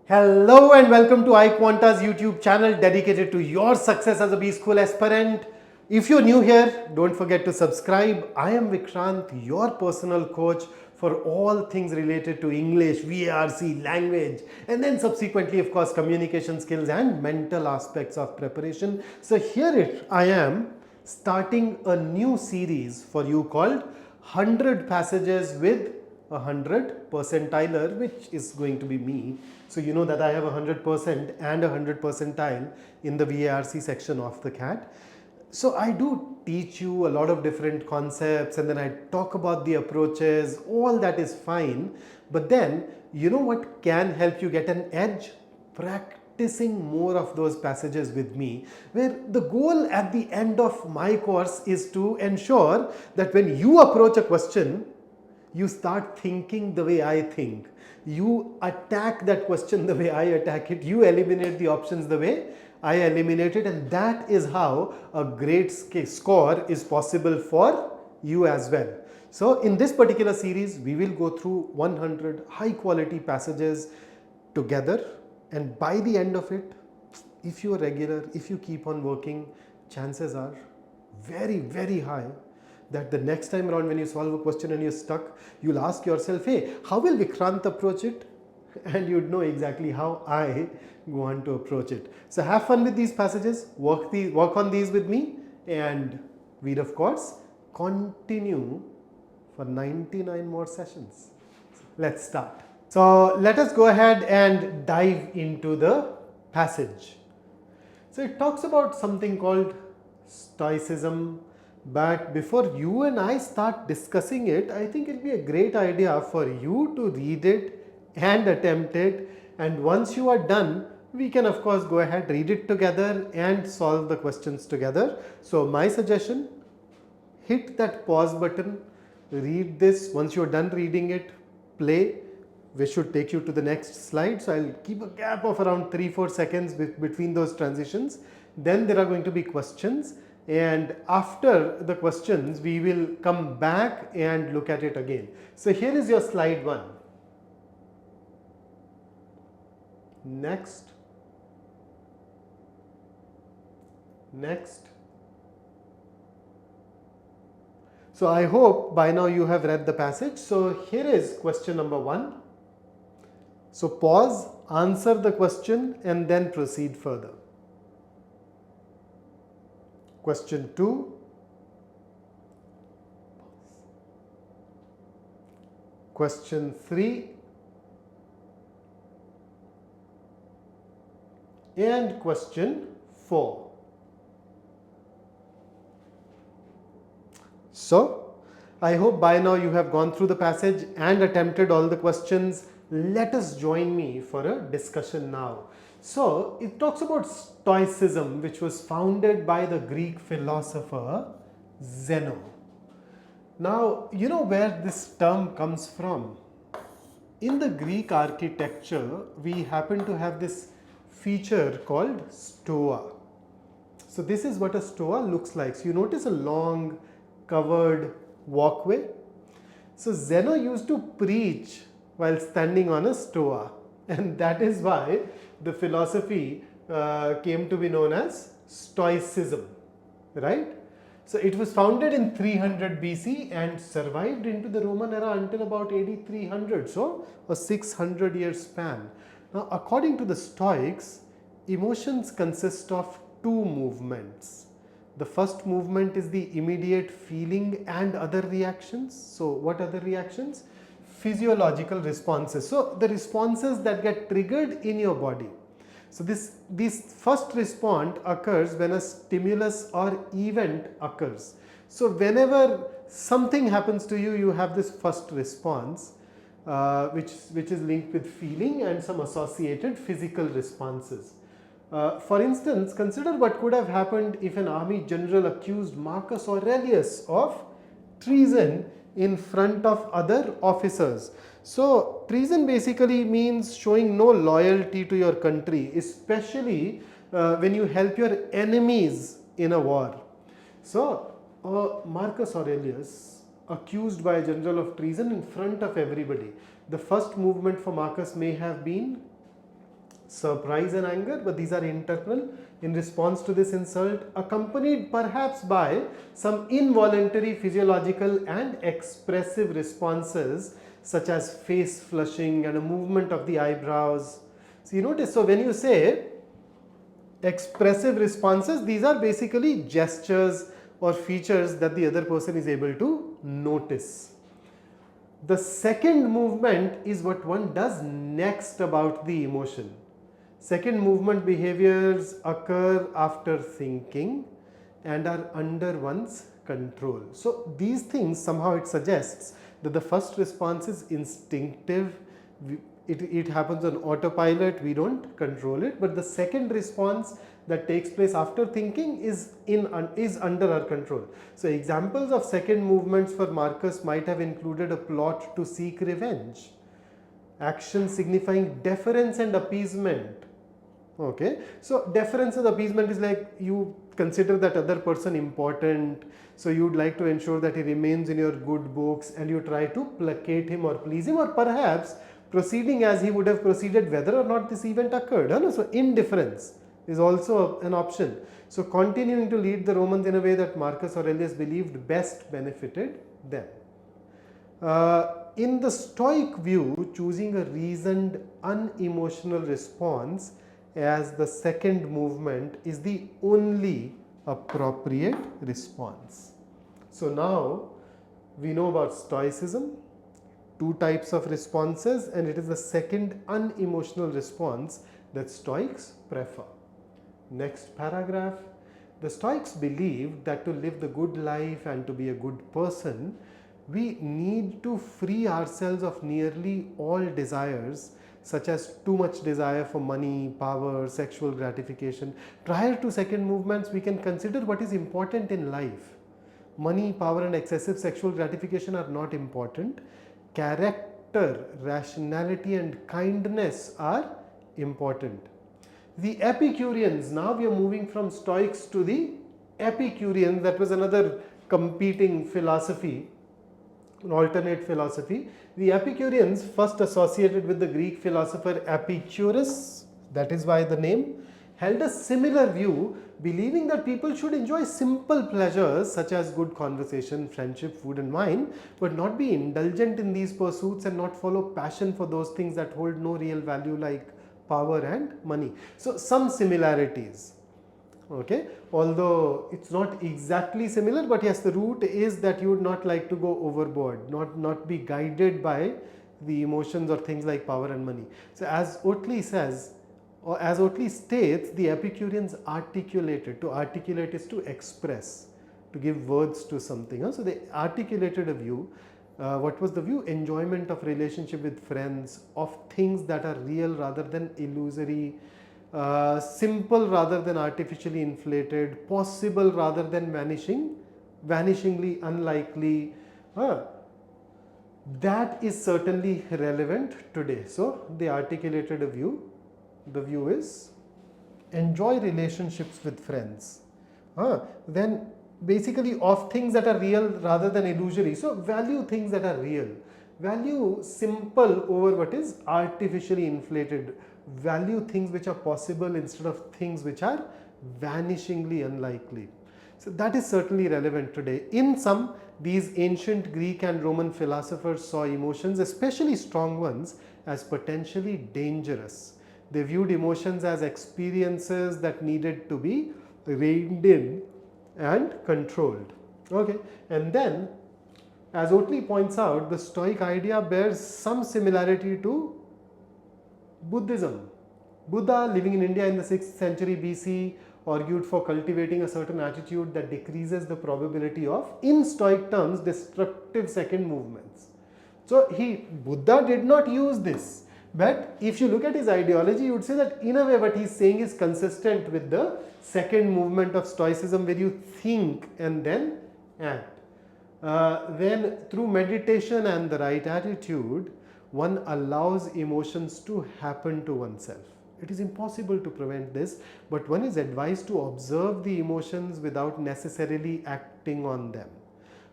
Hello and welcome to iQuanta's YouTube channel dedicated to your success as a B School aspirant. If you're new here, don't forget to subscribe. I am Vikrant, your personal coach for all things related to English, VARC, language, and then subsequently, of course, communication skills and mental aspects of preparation. So I am starting a new series for you called 100 Passages with 100 percentiler, which is going to be me. So you know that I have 100% and 100 percentile in the VARC section of the CAT. So I do teach you a lot of different concepts and then I talk about the approaches. All that is fine, but then you know what can help you get an edge? Practicing more of those passages with me, where the goal at the end of my course is to ensure that when you approach a question, you start thinking the way I think. You attack that question the way I attack it. You eliminate the options the way I eliminate it. And that is how a great score is possible for you as well. So in this particular series, we will go through 100 high quality passages together. And by the end of it, if you are regular, if you keep on working, chances are very, very high that the next time around when you solve a question and you're stuck, you'll ask yourself, hey, how will Vikrant approach it? And you'd know exactly how I want to approach it. So have fun with these passages, work on these with me, and we'd of course continue for 99 more sessions. Let's start. So let us go ahead and dive into the passage. So it talks about something called stoicism. But before you and I start discussing it, I think it'll be a great idea for you to read it and attempt it. And once you are done, we can of course go ahead, read it together and solve the questions together. So my suggestion, hit that pause button, read this. Once you're done reading it, play. Which should take you to the next slide. So I'll keep a gap of around 3-4 seconds between those transitions. Then there are going to be questions. And after the questions, we will come back and look at it again. So here is your slide 1. Next. Next. So I hope by now you have read the passage. So here is question number 1. So pause, answer the question and then proceed further. Question 2. Question 3. And question 4. So, I hope by now you have gone through the passage and attempted all the questions. Let us join me for a discussion now. So, it talks about stoicism, which was founded by the Greek philosopher Zeno. Now, you know where this term comes from? In the Greek architecture, we happen to have this feature called stoa. So, this is what a stoa looks like. So, you notice a long covered walkway. So, Zeno used to preach while standing on a stoa, and that is why the philosophy came to be known as Stoicism, right? So it was founded in 300 BC and survived into the Roman era until about AD 300, so a 600-year span. Now, according to the Stoics, emotions consist of 2 movements. The first movement is the immediate feeling and other reactions. So what other reactions? Physiological responses. So the responses that get triggered in your body. So this first response occurs when a stimulus or event occurs. So whenever something happens to you, you have this first response, which is linked with feeling and some associated physical responses. For instance, consider what could have happened if an army general accused Marcus Aurelius of treason in front of other officers. So treason basically means showing no loyalty to your country, especially when you help your enemies in a war. So Marcus Aurelius accused by a general of treason in front of everybody. The first movement for Marcus may have been surprise and anger, but these are internal in response to this insult, accompanied perhaps by some involuntary physiological and expressive responses such as face flushing and a movement of the eyebrows. So you notice, so when you say expressive responses, these are basically gestures or features that the other person is able to notice. The second movement is what one does next about the emotion. Second movement behaviors occur after thinking and are under one's control. So these things, somehow it suggests that the first response is instinctive. It happens on autopilot, we don't control it, but the second response that takes place after thinking is under our control. So examples of second movements for Marcus might have included a plot to seek revenge, action signifying deference and appeasement. Okay, so deference and appeasement is like you consider that other person important, so you'd like to ensure that he remains in your good books and you try to placate him or please him, or perhaps proceeding as he would have proceeded whether or not this event occurred. So indifference is also an option. So continuing to lead the Romans in a way that Marcus Aurelius believed best benefited them. In the Stoic view, choosing a reasoned, unemotional response as the second movement is the only appropriate response. So now we know about Stoicism, two types of responses, and it is the second unemotional response that Stoics prefer. Next paragraph. The Stoics believed that to live the good life and to be a good person, we need to free ourselves of nearly all desires, such as too much desire for money, power, sexual gratification. Prior to second movements, we can consider what is important in life. Money, power and excessive sexual gratification are not important. Character, rationality and kindness are important. The Epicureans, now we are moving from Stoics to the Epicureans, that was another competing philosophy, an alternate philosophy. The Epicureans, first associated with the Greek philosopher Epicurus, that is why the name, held a similar view, believing that people should enjoy simple pleasures such as good conversation, friendship, food and wine, but not be indulgent in these pursuits and not follow passion for those things that hold no real value like power and money. So some similarities. Okay, although it's not exactly similar, but yes, the root is that you would not like to go overboard, not be guided by the emotions or things like power and money. So as Oatley says, or as Oatley states, the Epicureans articulated. To articulate is to express, to give words to something. So they articulated a view. What was the view? Enjoyment of relationship with friends, of things that are real rather than illusory, simple rather than artificially inflated, possible rather than vanishingly unlikely. That is certainly relevant today. So they articulated a view. The view is enjoy relationships with friends. Then basically of things that are real rather than illusory. So value things that are real. Value simple over what is artificially inflated. Value things which are possible instead of things which are vanishingly unlikely. So that is certainly relevant today. In sum, these ancient Greek and Roman philosophers saw emotions, especially strong ones, as potentially dangerous. They viewed emotions as experiences that needed to be reined in and controlled. Okay, and then as Oatley points out, the Stoic idea bears some similarity to Buddhism. Buddha, living in India in the 6th century BC, argued for cultivating a certain attitude that decreases the probability of, in Stoic terms, destructive second movements. So Buddha did not use this, but if you look at his ideology, you would say that in a way what he's saying is consistent with the second movement of Stoicism, where you think and then act. Then through meditation and the right attitude, one allows emotions to happen to oneself. It is impossible to prevent this, but one is advised to observe the emotions without necessarily acting on them.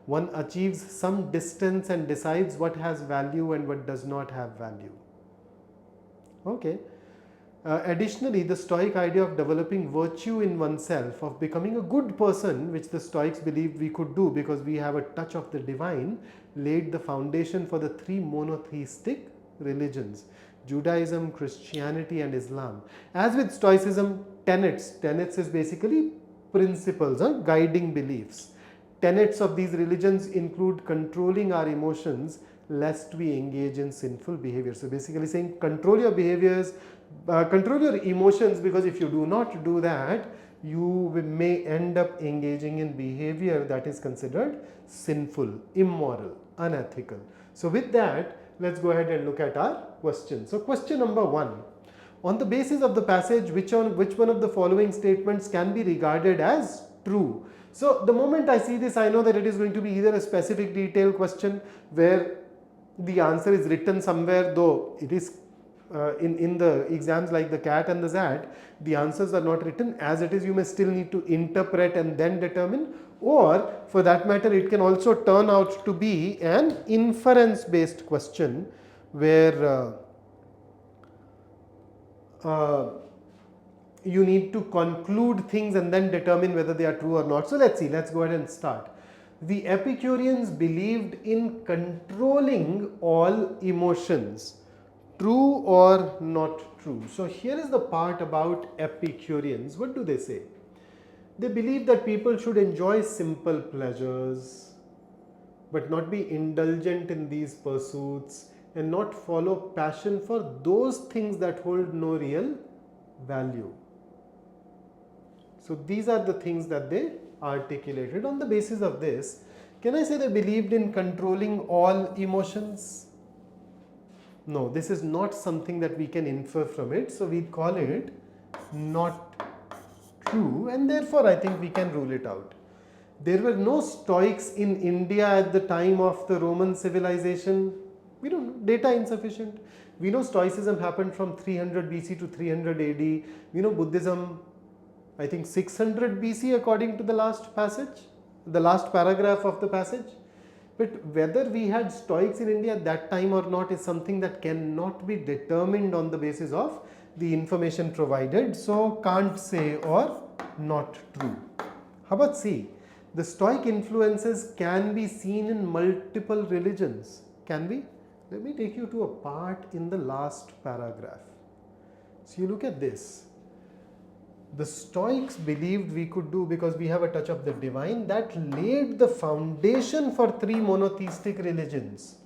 One achieves some distance and decides what has value and what does not have value. Okay. Additionally, the Stoic idea of developing virtue in oneself, of becoming a good person, which the Stoics believed we could do because we have a touch of the divine, laid the foundation for the three monotheistic religions: Judaism, Christianity, and Islam. As with Stoicism, tenets is basically principles, guiding beliefs. Tenets of these religions include controlling our emotions lest we engage in sinful behavior. So basically saying control your behaviors, control your emotions, because if you do not do that, you may end up engaging in behavior that is considered sinful, immoral, unethical. So with that, let's go ahead and look at our question. So question number 1. On the basis of the passage, which one of the following statements can be regarded as true? So the moment I see this, I know that it is going to be either a specific detail question where the answer is written somewhere, though it is in the exams like the CLAT and the XAT, the answers are not written as it is. You may still need to interpret and then determine, or for that matter, it can also turn out to be an inference based question where you need to conclude things and then determine whether they are true or not. So let's see, let's go ahead and start. The Epicureans believed in controlling all emotions. True or not true? So here is the part about Epicureans. What do they say? They believe that people should enjoy simple pleasures, but not be indulgent in these pursuits, and not follow passion for those things that hold no real value. So these are the things that they articulated. On the basis of this, can I say they believed in controlling all emotions? No, this is not something that we can infer from it. So we call it not true, and therefore I think we can rule it out. There were no Stoics in India at the time of the Roman civilization. We don't know, data insufficient. We know Stoicism happened from 300 BC to 300 AD. We know Buddhism, I think 600 BC according to the last passage, the last paragraph of the passage. But whether we had Stoics in India at that time or not is something that cannot be determined on the basis of the information provided. So can't say or not true. How about C? The Stoic influences can be seen in multiple religions. Can we? Let me take you to a part in the last paragraph. So you look at this. The Stoics believed we could do because we have a touch of the divine, that laid the foundation for three monotheistic religions.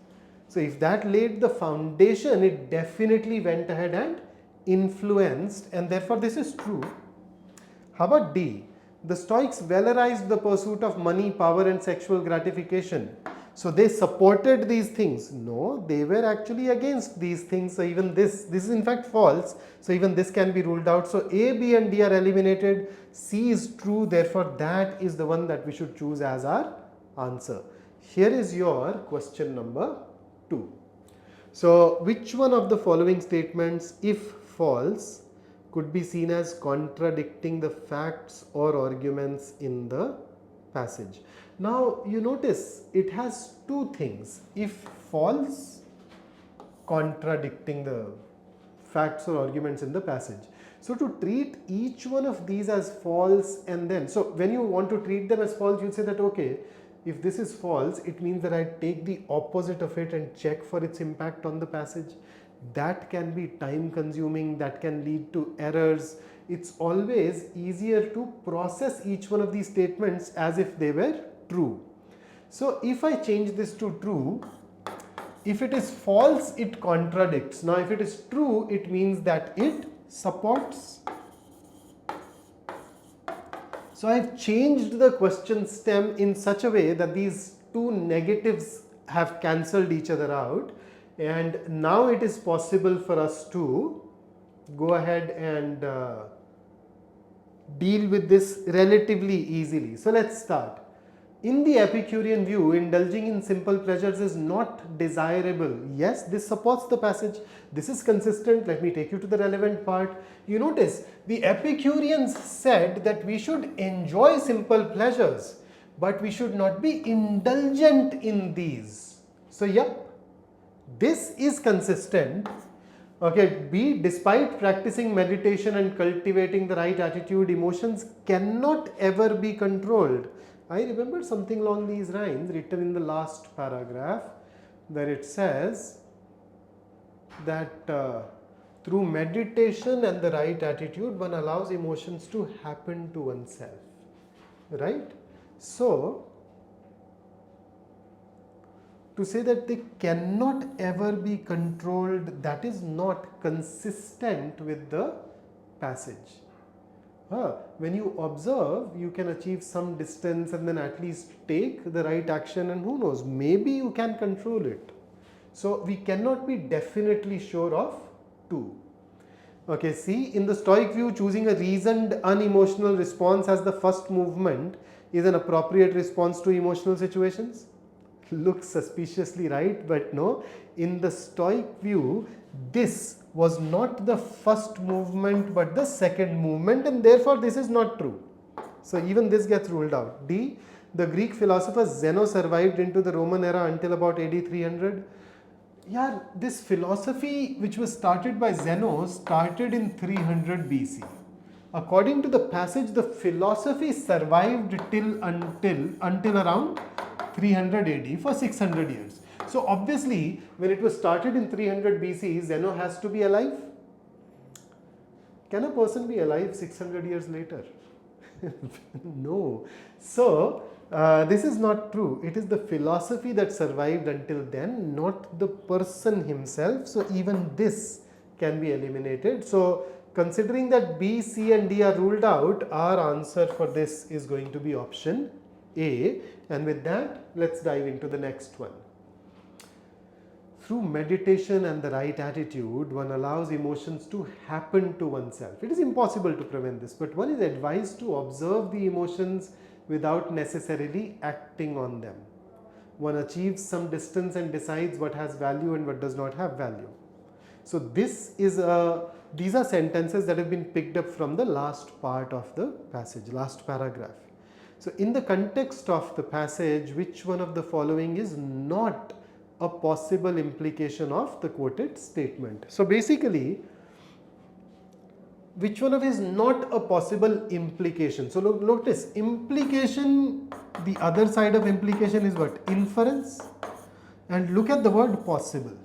So if that laid the foundation, it definitely went ahead and influenced, and therefore this is true. How about D? The Stoics valorized the pursuit of money, power, and sexual gratification. So they supported these things. No, they were actually against these things. So even this is in fact false. So even this can be ruled out. So A, B and D are eliminated. C is true. Therefore that is the one that we should choose as our answer. Here is your question number 2. So which one of the following statements, if false, could be seen as contradicting the facts or arguments in the passage? Now you notice it has two things: if false, contradicting the facts or arguments in the passage. So to treat each one of these as false, and then, so when you want to treat them as false, you say that okay, if this is false, it means that I take the opposite of it and check for its impact on the passage. That can be time consuming, that can lead to errors. It's always easier to process each one of these statements as if they were true. So if I change this to true, if it is false, it contradicts. Now if it is true, it means that it supports. So I've changed the question stem in such a way that these two negatives have cancelled each other out, and now it is possible for us to go ahead and deal with this relatively easily. So let's start. In the Epicurean view, indulging in simple pleasures is not desirable. Yes, this supports the passage. This is consistent. Let me take you to the relevant part. You notice the Epicureans said that we should enjoy simple pleasures, but we should not be indulgent in these. So yep, this is consistent. Okay, B, despite practicing meditation and cultivating the right attitude, emotions cannot ever be controlled. I remember something along these lines written in the last paragraph, where it says that through meditation and the right attitude, one allows emotions to happen to oneself. Right? So, to say that they cannot ever be controlled, that is not consistent with the passage. When you observe, you can achieve some distance and then at least take the right action, and who knows, maybe you can control it. So we cannot be definitely sure of two. Okay, see, in the Stoic view, choosing a reasoned, unemotional response as the first movement is an appropriate response to emotional situations. Looks suspiciously right, but no. In the Stoic view, this was not the first movement but the second movement, and therefore this is not true. So even this gets ruled out. D, the Greek philosopher Zeno survived into the Roman era until about AD 300. Yeah, this philosophy which was started by Zeno started in 300 BC. According to the passage, the philosophy survived until around 300 AD for 600 years. So obviously, when it was started in 300 BC, Zeno has to be alive. Can a person be alive 600 years later? No. So this is not true. It is the philosophy that survived until then, not the person himself. So even this can be eliminated. So considering that B, C and D are ruled out, our answer for this is going to be option A. And with that, let's dive into the next one. Through meditation and the right attitude, one allows emotions to happen to oneself. It is impossible to prevent this, but one is advised to observe the emotions without necessarily acting on them. One achieves some distance and decides what has value and what does not have value. So these are sentences that have been picked up from the last part of the passage, last paragraph. So in the context of the passage, which one of the following is not a possible implication of the quoted statement? So basically, which one of is not a possible implication? So notice, implication, the other side of implication is what? Inference. And look at the word possible.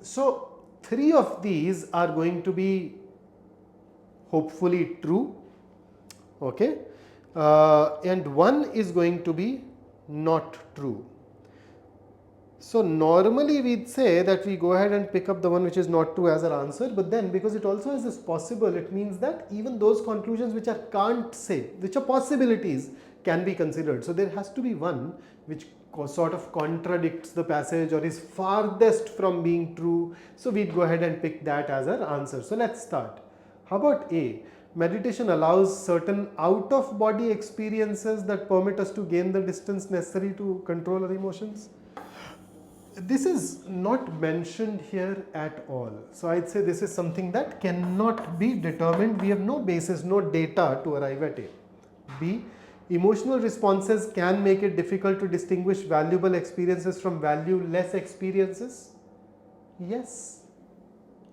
So three of these are going to be hopefully true, okay, and one is going to be not true. So normally we'd say that we go ahead and pick up the one which is not true as our answer, but then because it also has this possible, it means that even those conclusions which are can't say, which are possibilities, can be considered. So there has to be one which sort of contradicts the passage or is farthest from being true. So we'd go ahead and pick that as our answer. So let's start. How about A? Meditation allows certain out of body experiences that permit us to gain the distance necessary to control our emotions. This is not mentioned here at all. So I'd say this is something that cannot be determined. We have no basis, no data to arrive at it. B, emotional responses can make it difficult to distinguish valuable experiences from valueless experiences. Yes,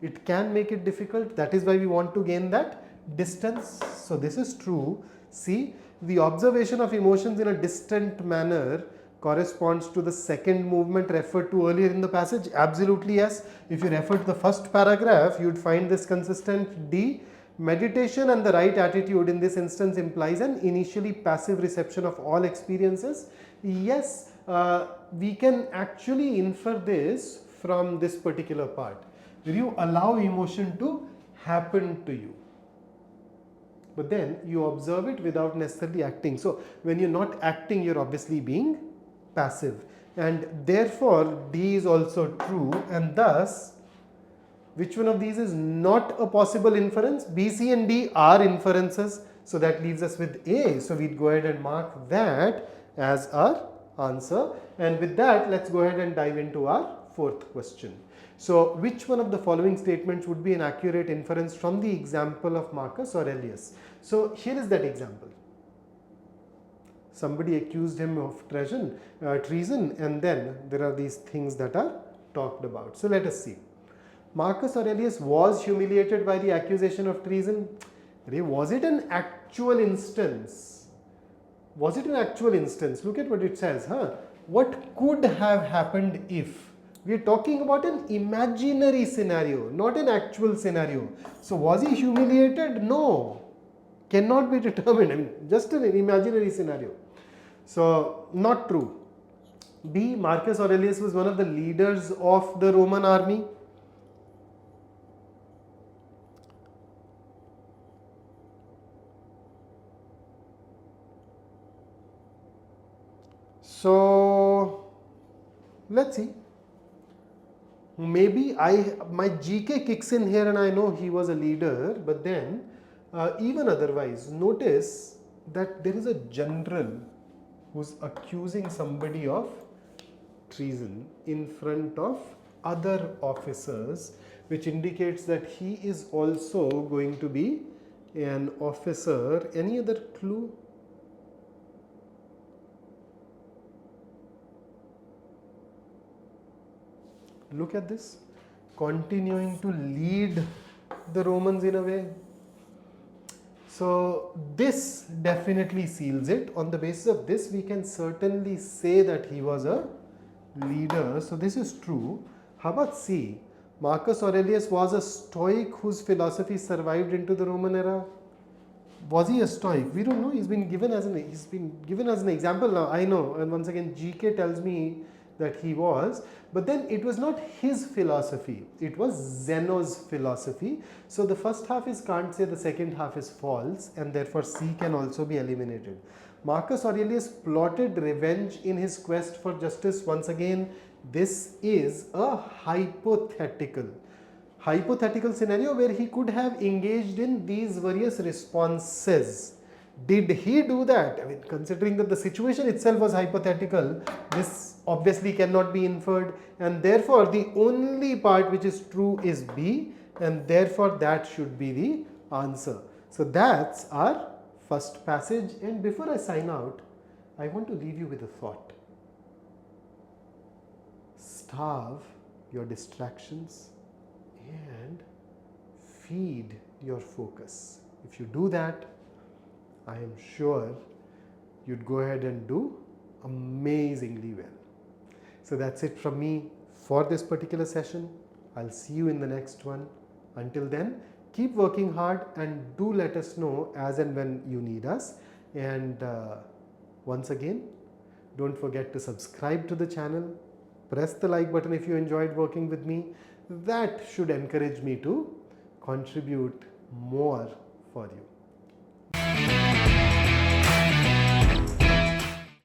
it can make it difficult. That is why we want to gain that distance. So this is true. C, the observation of emotions in a distant manner corresponds to the second movement referred to earlier in the passage. Absolutely yes. If you refer to the first paragraph, you would find this consistent. D, meditation and the right attitude in this instance implies an initially passive reception of all experiences. Yes, we can actually infer this from this particular part. Will you allow emotion to happen to you? But then you observe it without necessarily acting. So when you're not acting, you're obviously being passive, and therefore D is also true, and thus which one of these is not a possible inference? B, C and D are inferences, so that leaves us with A. So we'd go ahead and mark that as our answer, and with that let's go ahead and dive into our fourth question. So which one of the following statements would be an accurate inference from the example of Marcus Aurelius? So here is that example. Somebody accused him of treason, and then there are these things that are talked about. So let us see. Marcus Aurelius was humiliated by the accusation of treason. Was it an actual instance? Was it an actual instance? Look at what it says. What could have happened if? We are talking about an imaginary scenario, not an actual scenario. So was he humiliated? No. Cannot be determined. I mean, just an imaginary scenario. So, not true. B. Marcus Aurelius was one of the leaders of the Roman army. So, let's see. Maybe my GK kicks in here and I know he was a leader, but then even otherwise, notice that there is a general who's accusing somebody of treason in front of other officers, which indicates that he is also going to be an officer. Any other clue? Look at this, continuing to lead the Romans in a way. So this definitely seals it. On the basis of this, we can certainly say that he was a leader. So this is true. How about C? Marcus Aurelius was a Stoic whose philosophy survived into the Roman era. Was he a Stoic? We don't know. He's been given as an example now. I know, and once again, GK tells me that he was, but then it was not his philosophy. It was Zeno's philosophy. So the first half is can't say, the second half is false, and therefore C can also be eliminated. Marcus Aurelius plotted revenge in his quest for justice. Once again, this is a hypothetical scenario where he could have engaged in these various responses. Did he do that? I mean, considering that the situation itself was hypothetical, this obviously cannot be inferred, and therefore the only part which is true is B, and therefore that should be the answer. So that's our first passage, and before I sign out, I want to leave you with a thought. Starve your distractions and feed your focus. If you do that, I am sure you'd go ahead and do amazingly well. So that's it from me for this particular session. I'll see you in the next one. Until then, keep working hard and do let us know as and when you need us. And once again, don't forget to subscribe to the channel. Press the like button if you enjoyed working with me. That should encourage me to contribute more for you.